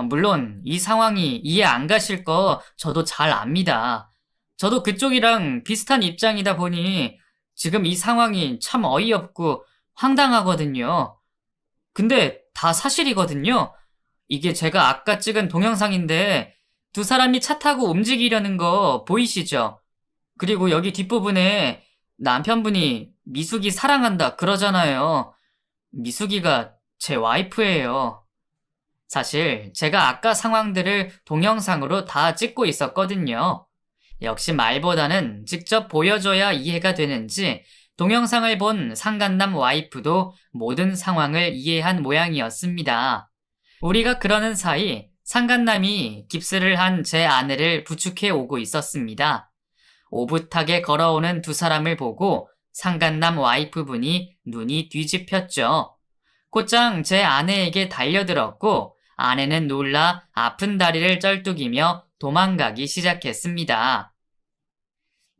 물론 이 상황이 이해 안 가실 거 저도 잘 압니다. 저도 그쪽이랑 비슷한 입장이다 보니 지금 이 상황이 참 어이없고 황당하거든요. 근데 다 사실이거든요. 이게 제가 아까 찍은 동영상인데 두 사람이 차 타고 움직이려는 거 보이시죠? 그리고 여기 뒷부분에 남편분이 미숙이 사랑한다 그러잖아요. 미숙이가 제 와이프예요. 사실 제가 아까 상황들을 동영상으로 다 찍고 있었거든요. 역시 말보다는 직접 보여줘야 이해가 되는지 동영상을 본 상간남 와이프도 모든 상황을 이해한 모양이었습니다. 우리가 그러는 사이 상간남이 깁스를 한 제 아내를 부축해 오고 있었습니다. 오붓하게 걸어오는 두 사람을 보고 상간남 와이프분이 눈이 뒤집혔죠. 곧장 제 아내에게 달려들었고 아내는 놀라 아픈 다리를 쩔뚝이며 도망가기 시작했습니다.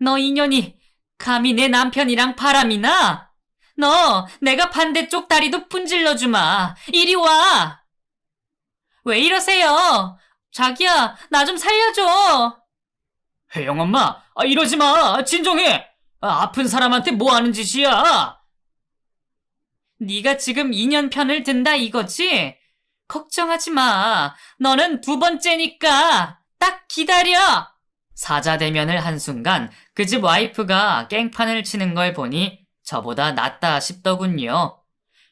너 이년이 감히 내 남편이랑 바람이나? 너 내가 반대쪽 다리도 분질러 주마. 이리 와. 왜 이러세요? 자기야, 나 좀 살려줘. 혜영 엄마, 이러지 마. 진정해. 아픈 사람한테 뭐 하는 짓이야? 네가 지금 인연 편을 든다 이거지? 걱정하지 마. 너는 두 번째니까 딱 기다려. 사자대면을 한 순간 그 집 와이프가 깽판을 치는 걸 보니 저보다 낫다 싶더군요.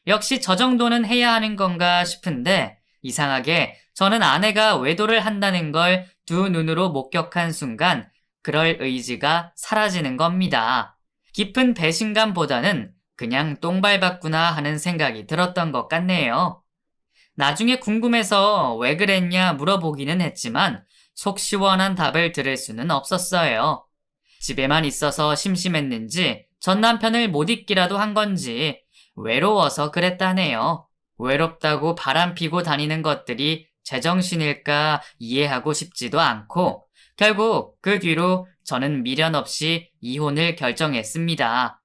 역시 저 정도는 해야 하는 건가 싶은데 이상하게 저는 아내가 외도를 한다는 걸 두 눈으로 목격한 순간 그럴 의지가 사라지는 겁니다. 깊은 배신감보다는 그냥 똥 밟았구나 하는 생각이 들었던 것 같네요. 나중에 궁금해서 왜 그랬냐 물어보기는 했지만 속 시원한 답을 들을 수는 없었어요. 집에만 있어서 심심했는지 전 남편을 못 잊기라도 한 건지 외로워서 그랬다네요. 외롭다고 바람 피고 다니는 것들이 제정신일까 이해하고 싶지도 않고 결국 그 뒤로 저는 미련 없이 이혼을 결정했습니다.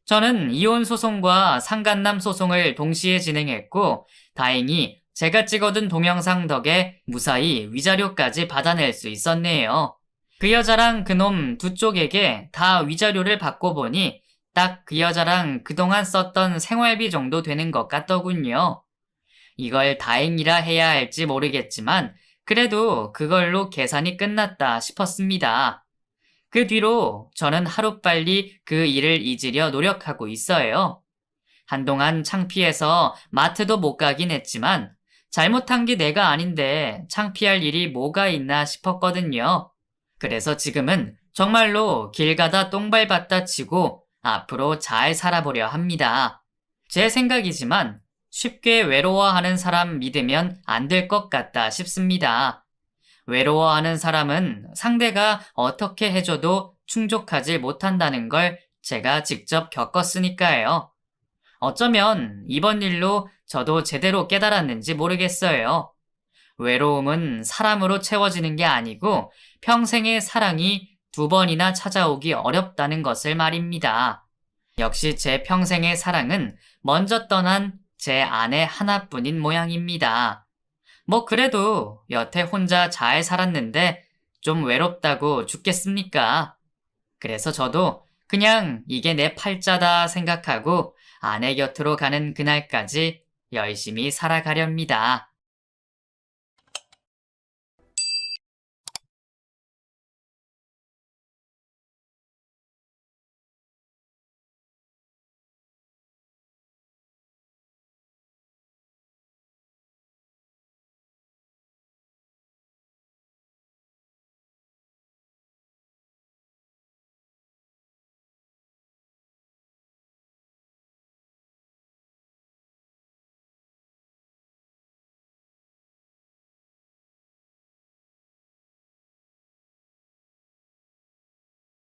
저는 이혼 소송과 상간남 소송을 동시에 진행했고 다행히 제가 찍어둔 동영상 덕에 무사히 위자료까지 받아낼 수 있었네요. 그 여자랑 그놈 두 쪽에게 다 위자료를 받고 보니 딱 그 여자랑 그동안 썼던 생활비 정도 되는 것 같더군요. 이걸 다행이라 해야 할지 모르겠지만 그래도 그걸로 계산이 끝났다 싶었습니다. 그 뒤로 저는 하루빨리 그 일을 잊으려 노력하고 있어요. 한동안 창피해서 마트도 못 가긴 했지만 잘못한 게 내가 아닌데 창피할 일이 뭐가 있나 싶었거든요. 그래서 지금은 정말로 길 가다 똥 밟았다 치고 앞으로 잘 살아보려 합니다. 제 생각이지만 쉽게 외로워하는 사람 믿으면 안 될 것 같다 싶습니다. 외로워하는 사람은 상대가 어떻게 해줘도 충족하지 못한다는 걸 제가 직접 겪었으니까요. 어쩌면 이번 일로 저도 제대로 깨달았는지 모르겠어요. 외로움은 사람으로 채워지는 게 아니고 평생의 사랑이 두 번이나 찾아오기 어렵다는 것을 말입니다. 역시 제 평생의 사랑은 먼저 떠난 제 아내 하나뿐인 모양입니다. 뭐 그래도 여태 혼자 잘 살았는데 좀 외롭다고 죽겠습니까? 그래서 저도 그냥 이게 내 팔자다 생각하고 아내 곁으로 가는 그날까지 열심히 살아가렵니다.